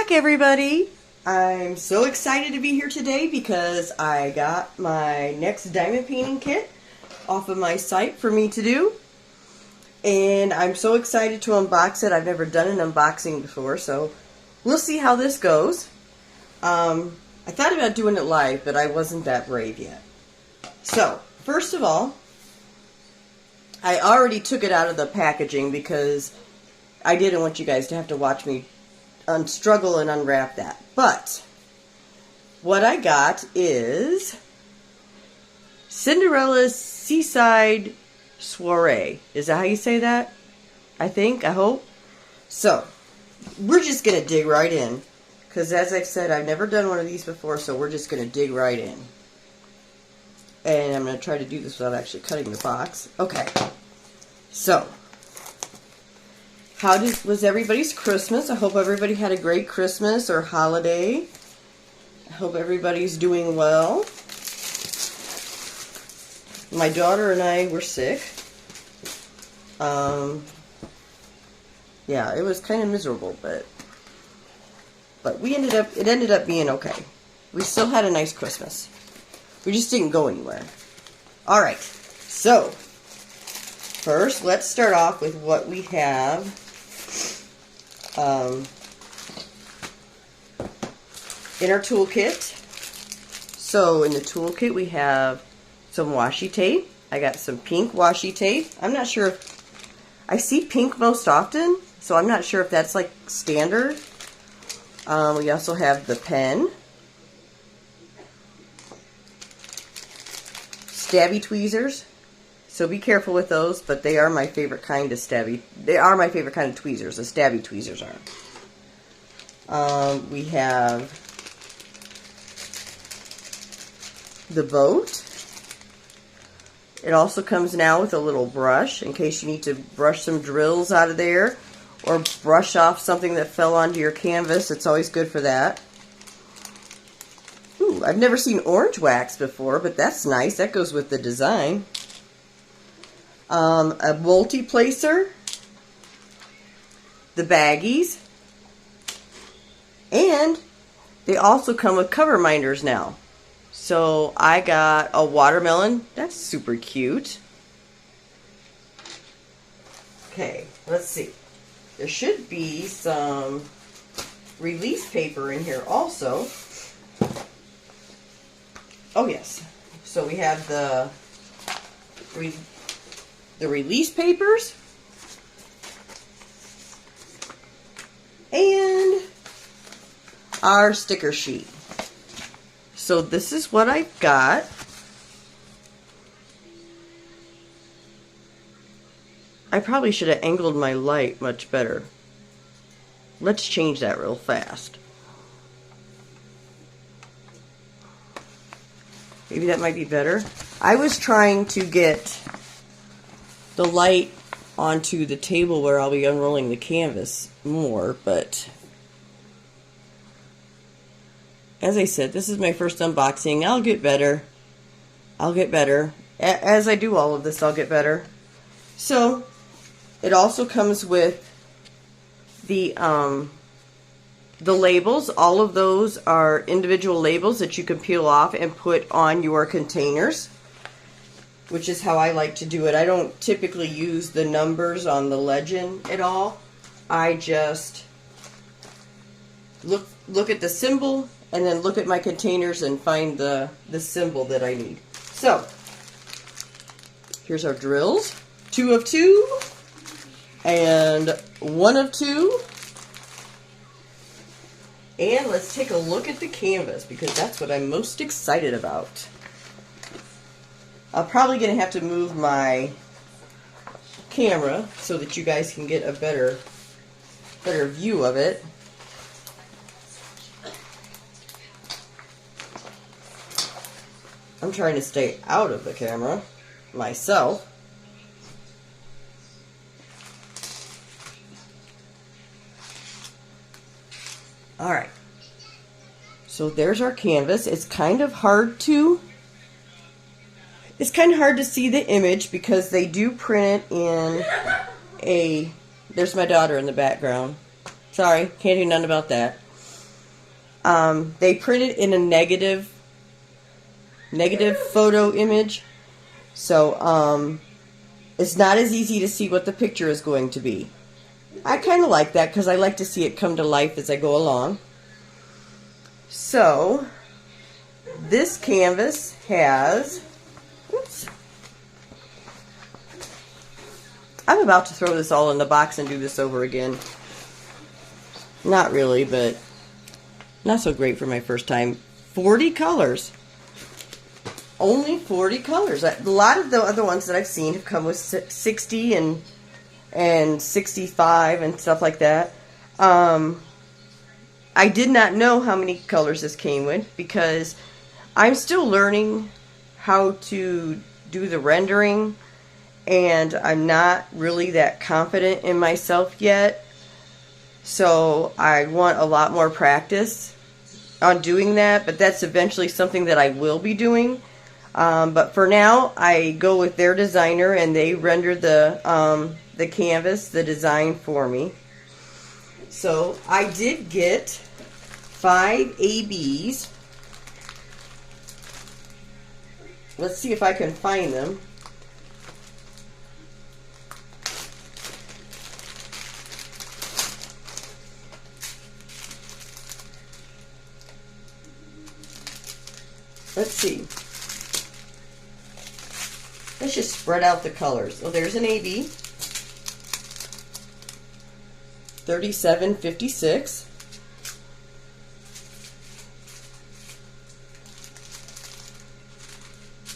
back, everybody. I'm so excited to be here today because I got my next diamond painting kit off of my site for me to do. And I'm so excited to unbox it. I've never done an unboxing before, so we'll see how this goes. I thought about doing it live, but I wasn't that brave yet. So, first of all, I already took it out of the packaging because I didn't want you guys to have to watch me struggle and unwrap that. But what I got is Cinderella's Seaside Soiree. Is that how you say that? I hope. So, we're just going to dig right in. Because as I've said, I've never done one of these before, so we're just going to dig right in. And I'm going to try to do this without actually cutting the box. Okay. So, how was everybody's Christmas? I hope everybody had a great Christmas or holiday. I hope everybody's doing well. My daughter and I were sick. Yeah, it was kind of miserable, but it ended up being okay. We still had a nice Christmas. We just didn't go anywhere. Alright, so first let's start off with what we have in our toolkit. So in the toolkit we have some washi tape. I got some pink washi tape. I'm not sure if I see pink most often, so I'm not sure if that's like standard. We also have the pen, stabby tweezers. So be careful with those, but they are my favorite kind of They are my favorite kind of tweezers. The stabby tweezers are. We have the boat. It also comes now with a little brush in case you need to brush some drills out of there or brush off something that fell onto your canvas. It's always good for that. Ooh, I've never seen orange wax before, but that's nice. That goes with the design. A multi-placer, the baggies, and they also come with cover minders now. So I got a watermelon. That's super cute. Okay, let's see. There should be some release paper in here also. Oh yes. So we have the release papers and our sticker sheet. So this is what I got. I probably should have angled my light much better. Let's change that real fast. Maybe that might be better. I was trying to get the light onto the table where I'll be unrolling the canvas more, but as I said, this is my first unboxing. I'll get better. I'll get better. As I do all of this, I'll get better. So, it also comes with the labels. All of those are individual labels that you can peel off and put on your containers, which is how I like to do it. I don't typically use the numbers on the legend at all. I just look at the symbol and then look at my containers and find the symbol that I need. So, here's our drills. 2 of 2 and 1 of 2. And let's take a look at the canvas because that's what I'm most excited about. I'm probably going to have to move my camera so that you guys can get a better view of it. I'm trying to stay out of the camera myself. Alright. So there's our canvas. It's kind of hard to see the image because they do print it in a, there's my daughter in the background. Sorry, can't do nothing about that. They printed in a negative photo image, so it's not as easy to see what the picture is going to be. I kind of like that because I like to see it come to life as I go along. So this canvas has, oops, I'm about to throw this all in the box and do this over again. Not really, but not so great for my first time. 40 colors. Only 40 colors. A lot of the other ones that I've seen have come with 60 and 65 and stuff like that. I did not know how many colors this came with because I'm still learning how to do the rendering, and I'm not really that confident in myself yet. So I want a lot more practice on doing that, but that's eventually something that I will be doing. But for now, I go with their designer, and they render the canvas, the design for me. So I did get 5 ABs. Let's see if I can find them. Let's see. Let's just spread out the colors. Oh, there's an AB. 3756.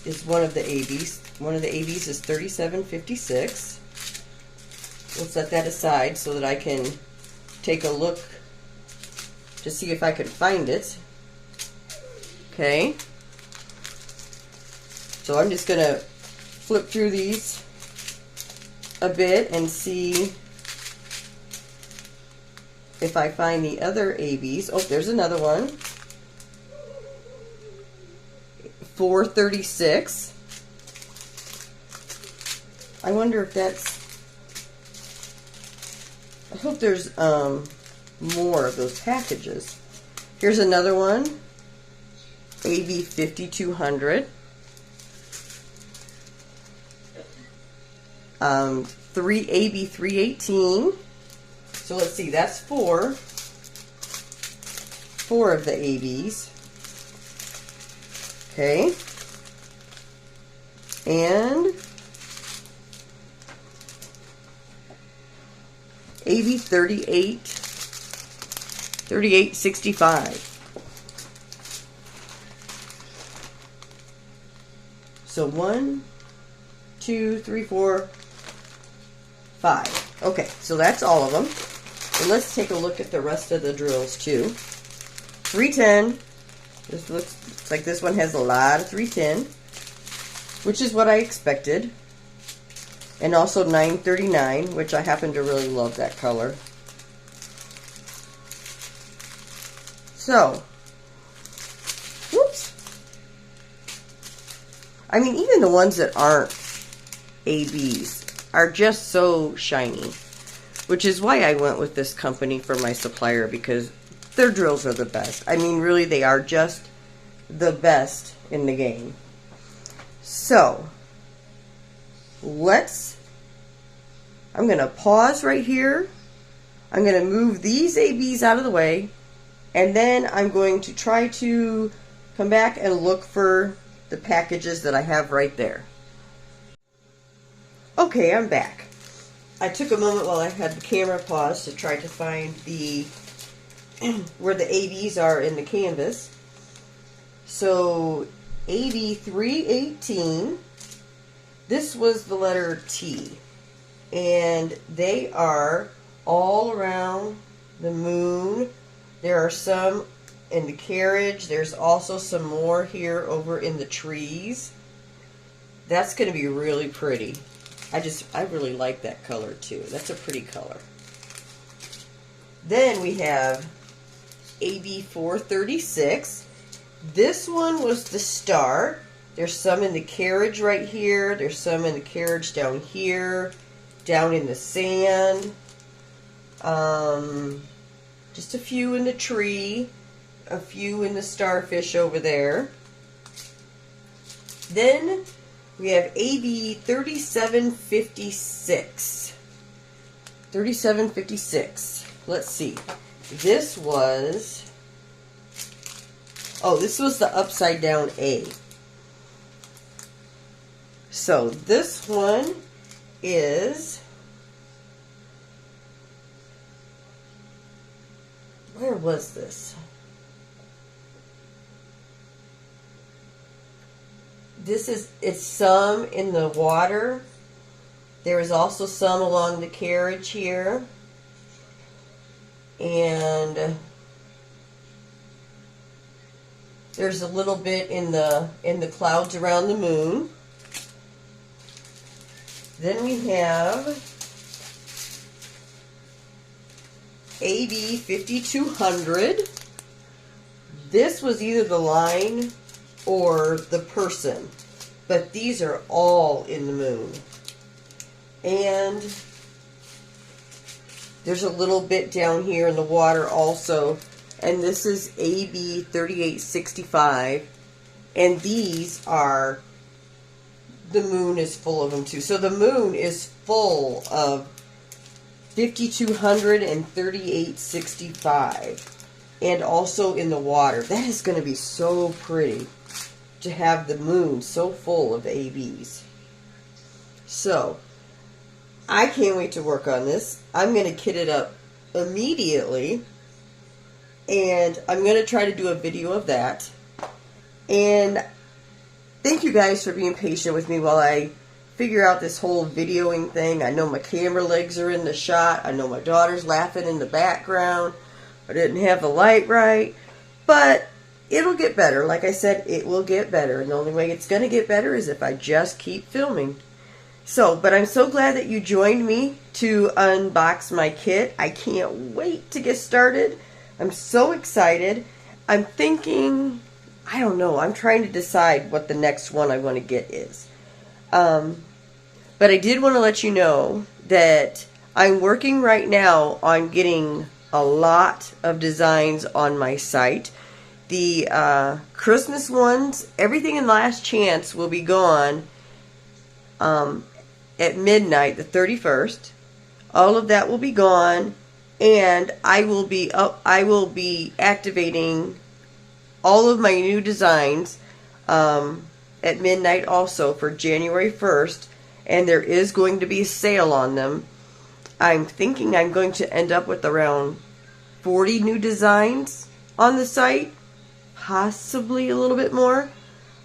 Is one of the ABs. One of the ABs is 3756. We'll set that aside so that I can take a look to see if I can find it. Okay. So I'm just going to flip through these a bit and see if I find the other ABs. Oh, there's another one. 436. I wonder if that's, I hope there's more of those packages. Here's another one. AB 5200. 3 AB 318. So let's see, that's four of the ABs. Okay. And AB 3865. So 1, 2, 3, 4, 5. Okay, so that's all of them. And let's take a look at the rest of the drills too. 310. This looks like this one has a lot of 310, which is what I expected. And also 939, which I happen to really love that color. So, whoops. I mean, even the ones that aren't ABs are just so shiny, which is why I went with this company for my supplier, because their drills are the best. I mean, really, they are just the best in the game. So, I'm going to pause right here. I'm going to move these ABs out of the way, and then I'm going to try to come back and look for the packages that I have right there. Okay, I'm back. I took a moment while I had the camera paused to try to find the where the ABs are in the canvas. So AB 318, this was the letter T, and they are all around the moon. There are some in the carriage. There's also some more here over in the trees. That's going to be really pretty. I really like that color too. That's a pretty color. Then we have AB 436. This one was the star. There's some in the carriage right here. There's some in the carriage down here, down in the sand. Just a few in the tree. a few in the starfish over there. Then we have AB 3756. 3756. Let's see. This was the upside down A. So this one is, where was this? It's some in the water. There is also some along the carriage here. And there's a little bit in the clouds around the moon. Then we have AB 5200. This was either the line or the person, but these are all in the moon. And there's a little bit down here in the water also, and this is AB 3865, and these are, the moon is full of them too. So the moon is full of 5200 and 3865, and also in the water. That is going to be so pretty to have the moon so full of ABs. So I can't wait to work on this. I'm going to kit it up immediately, and I'm going to try to do a video of that. And thank you guys for being patient with me while I figure out this whole videoing thing. I know my camera legs are in the shot. I know my daughter's laughing in the background. I didn't have the light right. But it'll get better. Like I said, it will get better. And the only way it's going to get better is if I just keep filming. So, but I'm so glad that you joined me to unbox my kit. I can't wait to get started. I'm so excited. I'm thinking, I don't know, I'm trying to decide what the next one I want to get is. But I did want to let you know that I'm working right now on getting a lot of designs on my site. The Christmas ones, everything in Last Chance will be gone at midnight, the 31st. All of that will be gone, and I will be activating all of my new designs at midnight also for January 1st, and there is going to be a sale on them. I'm thinking I'm going to end up with around 40 new designs on the site, possibly a little bit more,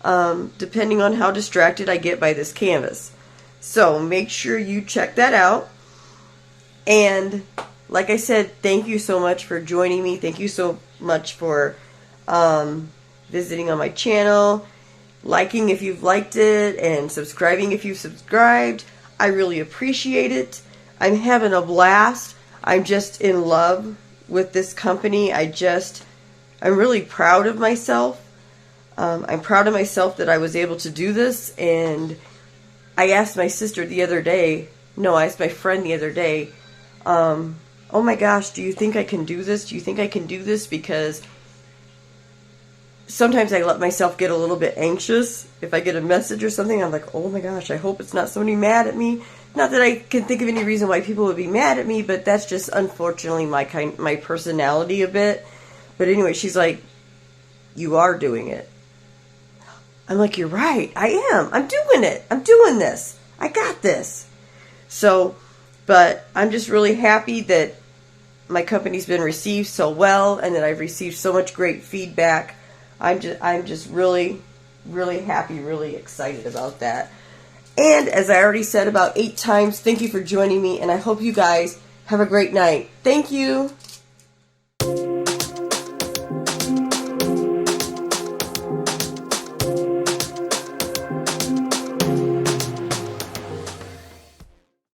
depending on how distracted I get by this canvas. So make sure you check that out. And like I said, thank you so much for joining me. Thank you so much for visiting on my channel, liking if you've liked it, and subscribing if you've subscribed. I really appreciate it. I'm having a blast. I'm just in love with this company. I'm really proud of myself. I'm proud of myself that I was able to do this. And I asked my sister the other day, no, I asked my friend the other day, oh my gosh, do you think I can do this? Do you think I can do this? Because sometimes I let myself get a little bit anxious. If I get a message or something, I'm like, oh my gosh, I hope it's not somebody mad at me. Not that I can think of any reason why people would be mad at me, but that's just unfortunately my personality a bit. But anyway, she's like, you are doing it. I'm like, you're right. I am. I'm doing it. I'm doing this. I got this. So, but I'm just really happy that my company's been received so well and that I've received so much great feedback. I'm just really, really happy, really excited about that. And as I already said about 8 times, thank you for joining me, and I hope you guys have a great night. Thank you.